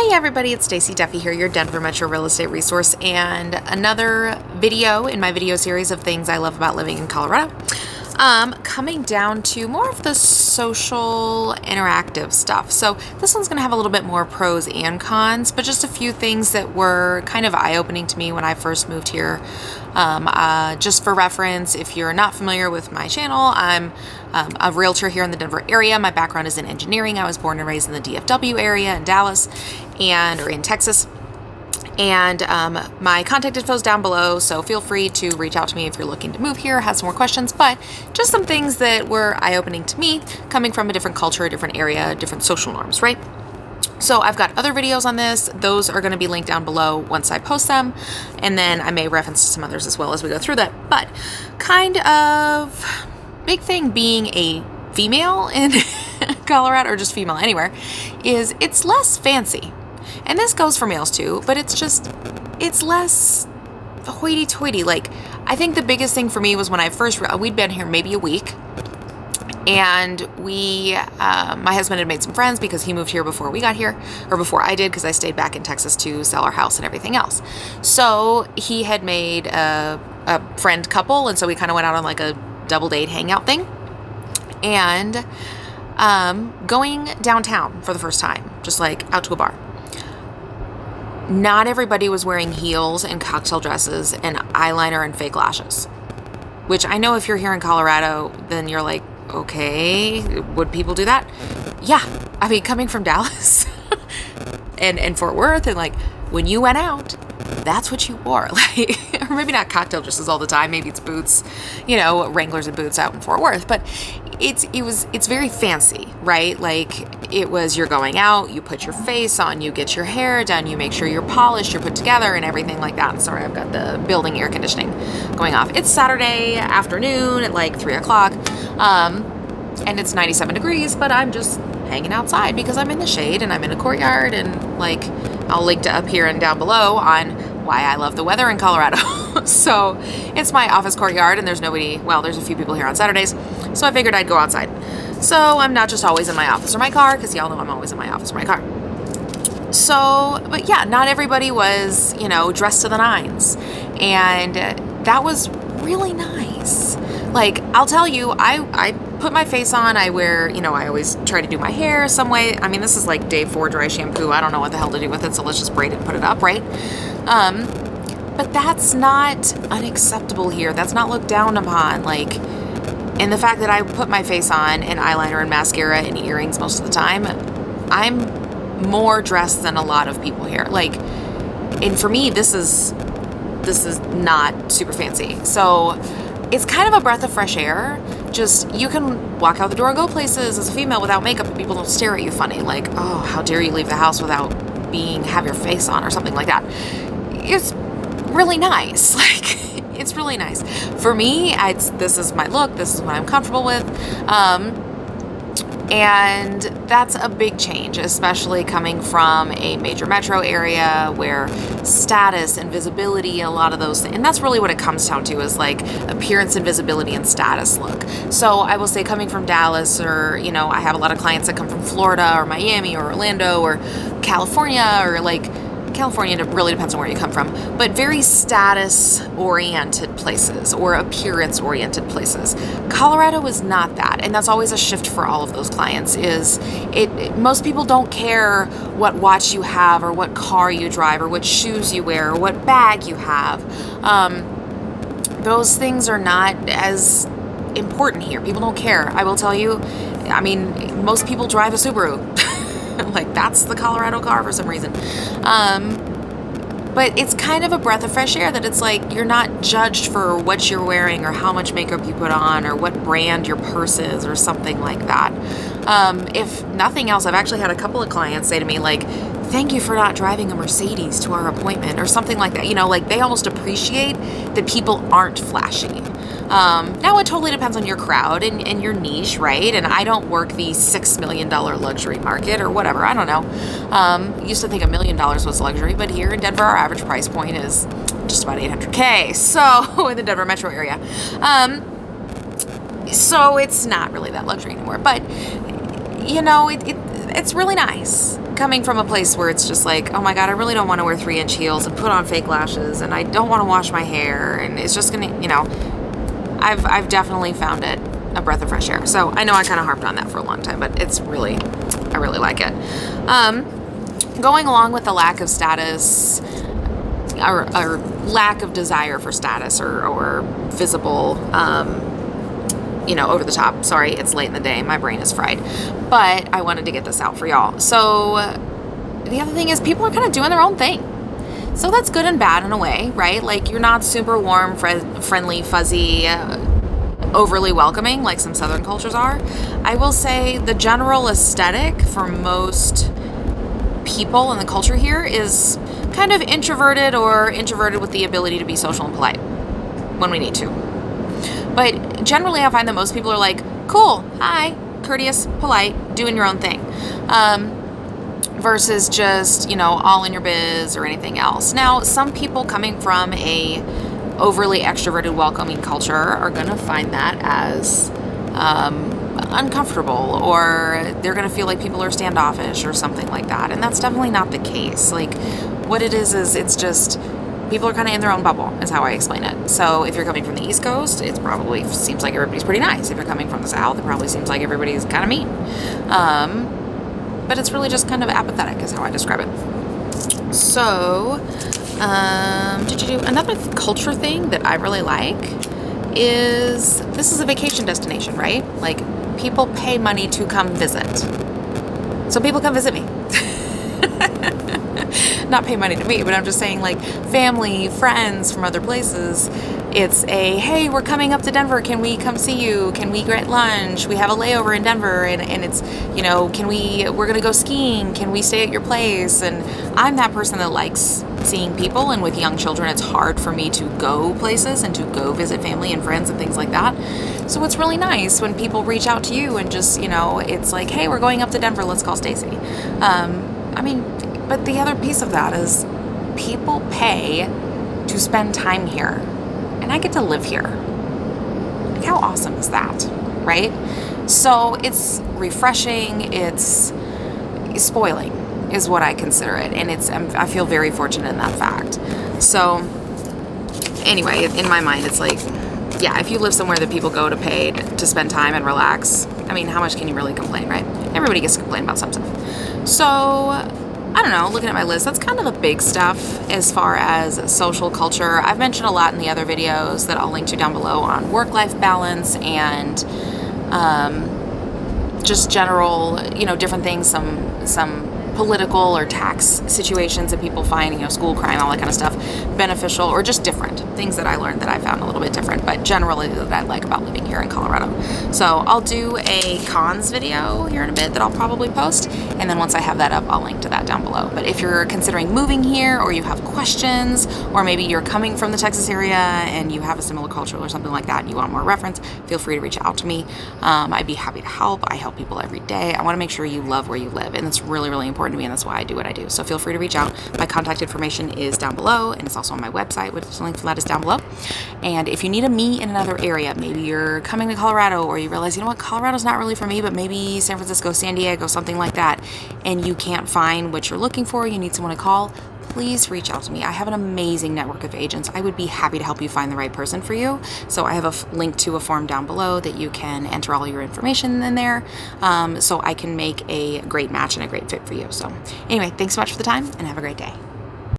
Hey everybody, it's Stacie Duffy here, your Denver Metro real estate resource, and another video in my video series of things I love about living in Colorado. Coming down to more of the social interactive stuff. So this one's gonna have a little bit more pros and cons, but just a few things that were kind of eye-opening to me when I first moved here. Just for reference, if you're not familiar with my channel, I'm a realtor here in the Denver area. My background is in engineering. I was born and raised in the DFW area in Dallas or in Texas. And my contact info is down below, so feel free to reach out to me if you're looking to move here, have some more questions, but just some things that were eye-opening to me coming from a different culture, a different area, different social norms, right? So I've got other videos on this. Those are going to be linked down below once I post them, and then I may reference some others as well as we go through that. But kind of big thing being a female in Colorado, or just female anywhere, is it's less fancy. And this goes for males too, but it's less hoity-toity. Like, I think the biggest thing for me was when we'd been here maybe a week, and my husband had made some friends because he moved here before we got here, or before I did, because I stayed back in Texas to sell our house and everything else. So he had made a friend couple, and so we kind of went out on like a double date hangout thing, and going downtown for the first time, just like out to a bar. Not everybody was wearing heels and cocktail dresses and eyeliner and fake lashes, which I know if you're here in Colorado, then you're like, okay, would people do that? Yeah. I mean, coming from Dallas and Fort Worth, and like when you went out, that's what you wore. Like, or maybe not cocktail dresses all the time. Maybe it's boots, Wranglers and boots out in Fort Worth, but it's very fancy, right? Like, it was, you're going out, you put your face on, you get your hair done, you make sure you're polished, you're put together and everything like that. And sorry, I've got the building air conditioning going off. It's Saturday afternoon at like 3 o'clock. And it's 97 degrees, but I'm just hanging outside because I'm in the shade and I'm in a courtyard, and like, I'll link to up here and down below on why I love the weather in Colorado. So it's my office courtyard, and there's a few people here on Saturdays, so I figured I'd go outside. So I'm not just always in my office or my car, because y'all know I'm always in my office or my car. So, but yeah, not everybody was, dressed to the nines, and that was really nice. Like, I'll tell you, I put my face on, I wear, I always try to do my hair some way. I mean, this is like day 4 dry shampoo. I don't know what the hell to do with it, so let's just braid it and put it up, right? But that's not unacceptable here. That's not looked down upon. Like, and the fact that I put my face on and eyeliner and mascara and earrings most of the time, I'm more dressed than a lot of people here. Like, and for me, this is not super fancy. So it's kind of a breath of fresh air. Just, you can walk out the door and go places as a female without makeup, and people don't stare at you funny. Like, oh, how dare you leave the house without have your face on, or something like that. It's really nice. Like, it's really nice. For me, this is my look. This is what I'm comfortable with. And that's a big change, especially coming from a major metro area where status and visibility and a lot of those things, and that's really what it comes down to, is like appearance and visibility and status look. So I will say, coming from Dallas, or, I have a lot of clients that come from Florida or Miami or Orlando or California, or like, California, it really depends on where you come from, but very status-oriented places or appearance-oriented places. Colorado is not that, and that's always a shift for all of those clients. Most people don't care what watch you have, or what car you drive, or what shoes you wear, or what bag you have. Those things are not as important here. People don't care. I will tell you, I mean, most people drive a Subaru. Like, that's the Colorado car for some reason. But it's kind of a breath of fresh air that it's like, you're not judged for what you're wearing, or how much makeup you put on, or what brand your purse is, or something like that. If nothing else, I've actually had a couple of clients say to me, like, thank you for not driving a Mercedes to our appointment, or something like that. Like, they almost appreciate that people aren't flashy. Now, it totally depends on your crowd and your niche, right? And I don't work the $6 million luxury market or whatever. I don't know. Used to think $1 million was luxury, but here in Denver, our average price point is just about $800K. So in the Denver metro area. So it's not really that luxury anymore. But, it's really nice. coming from a place where it's just like, oh my God, I really don't want to wear 3-inch heels and put on fake lashes, and I don't want to wash my hair, and it's just gonna, you know, I've definitely found it a breath of fresh air. So I know I kind of harped on that for a long time, but it's really, I really like it. Going along with the lack of status, or lack of desire for status, or visible, you know, over the top. Sorry, it's late in the day. My brain is fried. But I wanted to get this out for y'all. So the other thing is people are kind of doing their own thing. So that's good and bad in a way, right? Like, you're not super warm, friendly, fuzzy, overly welcoming like some Southern cultures are. I will say the general aesthetic for most people in the culture here is kind of introverted, or introverted with the ability to be social and polite when we need to. But generally I find that most people are like, cool, hi, courteous, polite, doing your own thing. Versus just, you know, all in your biz or anything else. Now, some people coming from a overly extroverted, welcoming culture are going to find that as uncomfortable, or they're going to feel like people are standoffish or something like that. And that's definitely not the case. Like, what it is it's just people are kind of in their own bubble, is how I explain it. So if you're coming from the East Coast, it probably seems like everybody's pretty nice. If you're coming from the South, it probably seems like everybody's kind of mean. But it's really just kind of apathetic, is how I describe it. So, another culture thing that I really like is, this is a vacation destination, right? Like, people pay money to come visit. So people come visit me. Not pay money to me, but I'm just saying, like, family, friends from other places. It's a, hey, we're coming up to Denver. Can we come see you? Can we get lunch? We have a layover in Denver, and it's, you know, we're going to go skiing. Can we stay at your place? And I'm that person that likes seeing people, and with young children, it's hard for me to go places and to go visit family and friends and things like that. So it's really nice when people reach out to you and just, you know, it's like, hey, we're going up to Denver. Let's call Stacie. I mean, but the other piece of that is people pay to spend time here, and I get to live here. Like, how awesome is that, right? So it's refreshing, it's spoiling is what I consider it, and I feel very fortunate in that fact. So anyway, in my mind, it's like, yeah, if you live somewhere that people go to pay to spend time and relax, I mean, how much can you really complain, right? Everybody gets to complain about some stuff. So I don't know, looking at my list, that's kind of the big stuff as far as social culture. I've mentioned a lot in the other videos that I'll link to down below on work-life balance and just general, you know, different things, some political or tax situations that people find, you know, school crime, all that kind of stuff, beneficial, or just different things that I learned that I found a little bit different, but generally that I like about living here in Colorado. So I'll do a cons video here in a bit that I'll probably post, and then once I have that up, I'll link to that down below. But if you're considering moving here, or you have questions, or maybe you're coming from the Texas area and you have a similar culture or something like that and you want more reference, feel free to reach out to me. I'd be happy to help. I help people every day. I want to make sure you love where you live, and it's really, really important to me, and that's why I do what I do. So feel free to reach out. My contact information is down below, and it's also on my website, which the link for that is down below. And if you need a me in another area, maybe you're coming to Colorado, or you realize, you know what, Colorado's not really for me, but maybe San Francisco, San Diego, something like that, and you can't find what you're looking for, you need someone to call, please reach out to me. I have an amazing network of agents. I would be happy to help you find the right person for you. So I have a link to a form down below that you can enter all your information in there, so I can make a great match and a great fit for you. So anyway, thanks so much for the time, and have a great day.